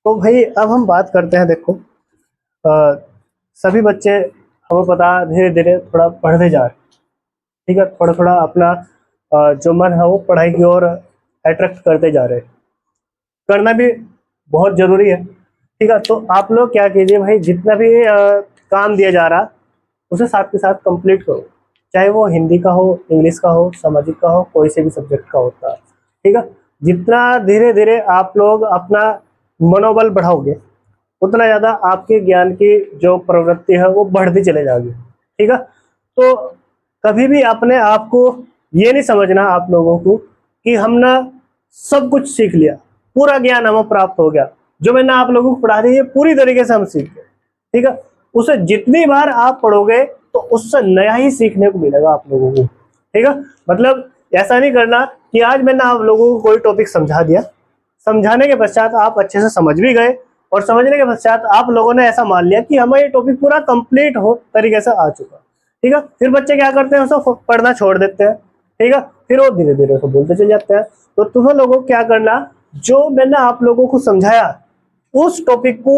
तो भाई अब हम बात करते हैं। देखो सभी बच्चे हमें पता धीरे धीरे थोड़ा पढ़ते जा रहे हैं, ठीक है। थोड़ा थोड़ा अपना जो मन है वो पढ़ाई की ओर अट्रैक्ट करते जा रहे हैं। करना भी बहुत जरूरी है, ठीक है। तो आप लोग क्या कीजिए भाई, जितना भी काम दिया जा रहा उसे साथ के साथ कंप्लीट करो, चाहे वो हिंदी का हो, इंग्लिश का हो, सामाजिक का हो, कोई से भी सब्जेक्ट का होता है, ठीक है। जितना धीरे धीरे आप लोग अपना मनोबल बढ़ाओगे उतना ज़्यादा आपके ज्ञान की जो प्रवृत्ति है वो बढ़ती चले जाएगी, ठीक है। तो कभी भी अपने आप को ये नहीं समझना आप लोगों को कि हमने सब कुछ सीख लिया, पूरा ज्ञान हमें प्राप्त हो गया, जो मैंने आप लोगों को पढ़ा दी है पूरी तरीके से हम सीख गए, ठीक है। उसे जितनी बार आप पढ़ोगे तो उससे नया ही सीखने को मिलेगा आप लोगों को, ठीक है। मतलब ऐसा नहीं करना कि आज मैंने आप लोगों को कोई टॉपिक समझा दिया, समझाने के पश्चात आप अच्छे से समझ भी गए और समझने के पश्चात आप लोगों ने ऐसा मान लिया कि हमें ये टॉपिक पूरा कंप्लीट हो तरीके से आ चुका, ठीक है। फिर बच्चे क्या करते हैं, उसे पढ़ना छोड़ देते हैं, ठीक है। फिर वो धीरे धीरे उसे बोलते चले जाते हैं। तो तुम्हें लोगों को क्या करना, जो मैंने आप लोगों को समझाया उस टॉपिक को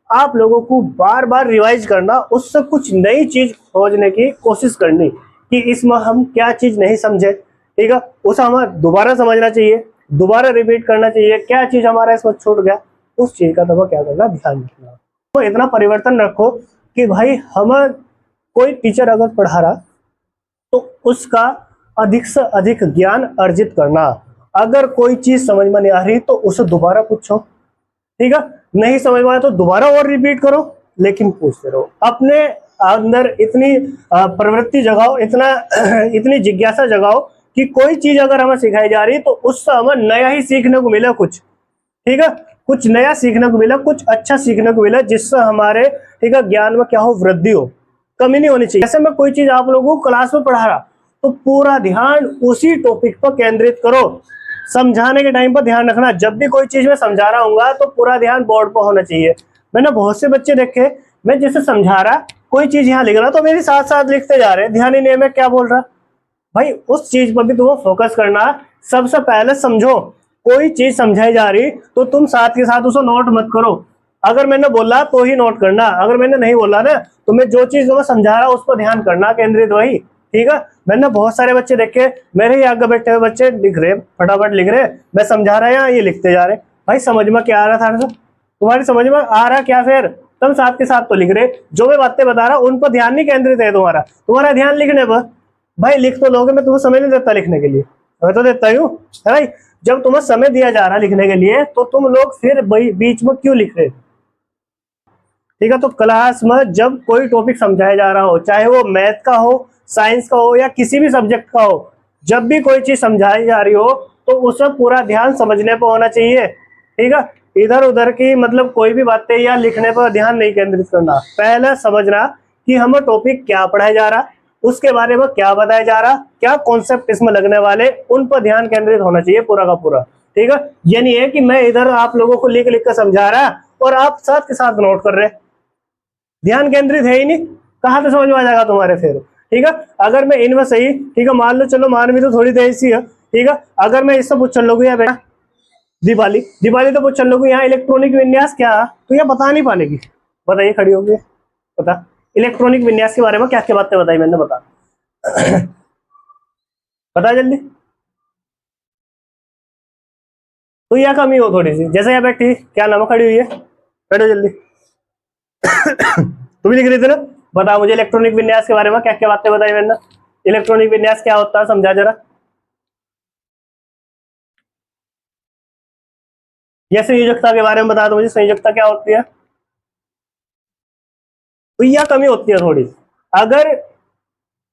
आप लोगों को बार बार रिवाइज करना, उससे कुछ नई चीज खोजने की कोशिश करनी कि इसमें हम क्या चीज नहीं समझे, ठीक है। उसे हमें दोबारा समझना चाहिए, दोबारा रिपीट करना चाहिए, क्या चीज हमारा इसमें छूट गया, उस चीज का तुम्हें क्या करना, ध्यान रखना। तो इतना परिवर्तन रखो कि भाई हमें कोई टीचर अगर पढ़ा रहा तो उसका अधिक से अधिक ज्ञान अर्जित करना। अगर कोई चीज समझ में नहीं आ रही तो उसे दोबारा पूछो, ठीक है। नहीं समझ में आया तो दोबारा और रिपीट करो, लेकिन पूछते रहो। अपने अंदर इतनी प्रवृत्ति जगाओ, इतना इतनी जिज्ञासा जगाओ कि कोई चीज अगर हमें सिखाई जा रही तो उससे हमें नया ही सीखने को मिले कुछ, ठीक है। कुछ नया सीखने को मिला, कुछ अच्छा सीखने को मिला, जिससे हमारे, ठीक है, ज्ञान में क्या हो, वृद्धि हो, कमी नहीं होनी चाहिए। जैसे मैं कोई चीज आप लोगों को क्लास में पढ़ा रहा तो पूरा ध्यान उसी टॉपिक पर केंद्रित करो। समझाने के टाइम पर ध्यान रखना, जब भी कोई चीज मैं समझा रहा हूँ तो पूरा ध्यान बोर्ड पर होना चाहिए। मैंने बहुत से बच्चे देखे, मैं जैसे समझा रहा कोई चीज यहाँ लिख रहा तो मेरे साथ साथ लिखते जा रहे, ध्यान ही नहीं है मैं क्या बोल रहा। भाई उस चीज पर भी तुम्हें फोकस करना। सबसे पहले समझो, कोई चीज समझाई जा रही तो तुम साथ के साथ उसे नोट मत करो। अगर मैंने बोला तो ही नोट करना, अगर मैंने नहीं बोला ना तो मैं जो चीज तुम्हें समझा रहा उस पर ध्यान करना केंद्रित, वही, ठीक है। मैंने बहुत सारे बच्चे देखे, मेरे ही आगे बैठे हुए बच्चे लिख रहे, फटाफट लिख रहे, मैं समझा रहा है ये लिखते जा रहे। भाई समझ में क्या आ रहा था, तुम्हारी समझ में आ रहा क्या? फिर तुम साथ के साथ तो लिख रहे, जो मैं बातें बता रहा उन पर ध्यान नहीं केंद्रित है तुम्हारा, तुम्हारा ध्यान लिखने पर। भाई लिख तो लोगे, मैं तुम्हें समय नहीं देता लिखने के लिए, मैं तो देता हूँ, है भाई। जब तुम्हें समय दिया जा रहा लिखने के लिए तो तुम लोग फिर बीच में क्यों लिख रहे, ठीक है। तो क्लास में जब कोई टॉपिक समझाया जा रहा हो, चाहे वो मैथ का हो, साइंस का हो या किसी भी सब्जेक्ट का हो, जब भी कोई चीज समझाई जा रही हो तो उसका पूरा ध्यान समझने पर होना चाहिए, ठीक है। इधर उधर की मतलब कोई भी बातें या लिखने पर ध्यान नहीं केंद्रित करना। पहले समझना कि हमें टॉपिक क्या पढ़ाया जा रहा, उसके बारे में क्या बताया जा रहा, क्या कॉन्सेप्ट इसमें लगने वाले, उन पर ध्यान केंद्रित होना चाहिए पूरा का पूरा, ठीक है। ये नहीं है कि मैं इधर आप लोगों को लिख लिख कर समझा रहा और आप साथ के साथ नोट कर रहे, ध्यान केंद्रित है ही नहीं, कहाँ से समझ में आ जाएगा तुम्हारे फिर, ठीक है। अगर मैं इनमें सही, ठीक है, मान लो, चलो मान भी तो थोड़ी देर सी है, ठीक है। अगर मैं इससे पूछ लोगों या बेटा दिवाली दिवाली तो पूछ लोगों यहाँ इलेक्ट्रॉनिक विन्यास क्या, तो यह बता नहीं पालेगी। बताइए, खड़ी होगी, बता इलेक्ट्रॉनिक विन्यास के बारे में क्या क्या बातें बताई मैंने, बता बता जल्दी। तो यह कमी हो थोड़ी सी, जैसे यहाँ बैठी क्या नाम खड़ी हुई है, बैठो जल्दी तुम भी लिख रही थी ना, बता मुझे इलेक्ट्रॉनिक विन्यास के बारे में क्या क्या बातें बताई मैंने। इलेक्ट्रॉनिक विन्यास क्या होता है समझा जरा। यह संयोजकता के बारे में बता दो मुझे, संयोजकता क्या होती है। तो यह कमी होती है थोड़ी। अगर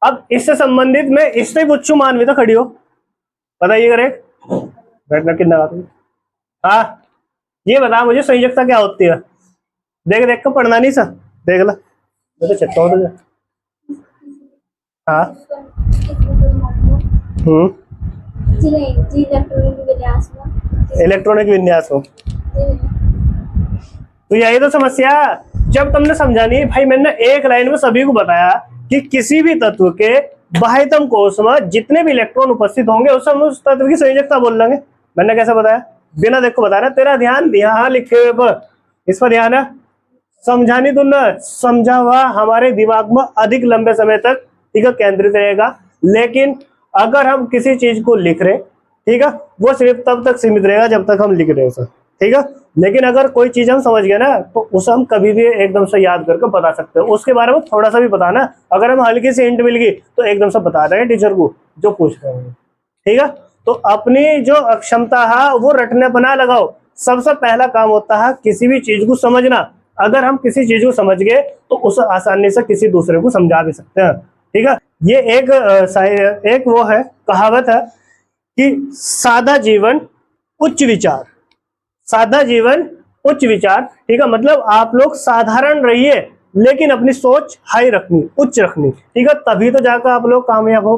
अब इससे संबंधित मैं इससे पूछू, मानवी तो खड़ी हो, बताइए करे बैठना कितना बात है। हाँ ये बता मुझे संयोजकता क्या होती है। देख देख कर पढ़ना नहीं सर, देख ला मैं तो चलता हूँ तुझे। हाँ इलेक्ट्रॉनिक विन्यास हो, तो यही तो समस्या। जब तुमने समझानी भाई, मैंने एक लाइन में सभी को बताया कि किसी भी तत्व के बाह्यतम कोश में जितने भी इलेक्ट्रॉन उपस्थित होंगे उस हम तत्व की संयोजकता बोल लेंगे। मैंने कैसे बताया, बिना देखो बताया, तेरा ध्यान यहाँ लिखे हुए पर इस पर ध्यान है। समझानी तुलना, समझा हुआ हमारे दिमाग में अधिक लंबे समय तक, ठीक है, केंद्रित रहेगा। लेकिन अगर हम किसी चीज को लिख रहे, ठीक है, वो सिर्फ तब तक सीमित रहेगा जब तक हम लिख रहे हैं उसे, ठीक है। लेकिन अगर कोई चीज हम समझ गए ना, तो उसे हम कभी भी एकदम से याद करके बता सकते हैं। उसके बारे में थोड़ा सा भी पता ना, अगर हम हल्की सी हिंट मिल गई तो एकदम से बता देंगे टीचर को जो पूछ रहे हैं, ठीक है। तो अपनी जो अक्षमता है वो रटने पर ना लगाओ। सबसे पहला काम होता है किसी भी चीज को समझना। अगर हम किसी चीज को समझ गए तो उसे आसानी से किसी दूसरे को समझा भी सकते हैं, ठीक है। ये एक वो है, कहावत है कि सादा जीवन उच्च विचार, सादा जीवन उच्च विचार, ठीक है। मतलब आप लोग साधारण रहिए लेकिन अपनी सोच हाई रखनी, उच्च रखनी, ठीक है। तभी तो जाकर आप लोग कामयाब हो।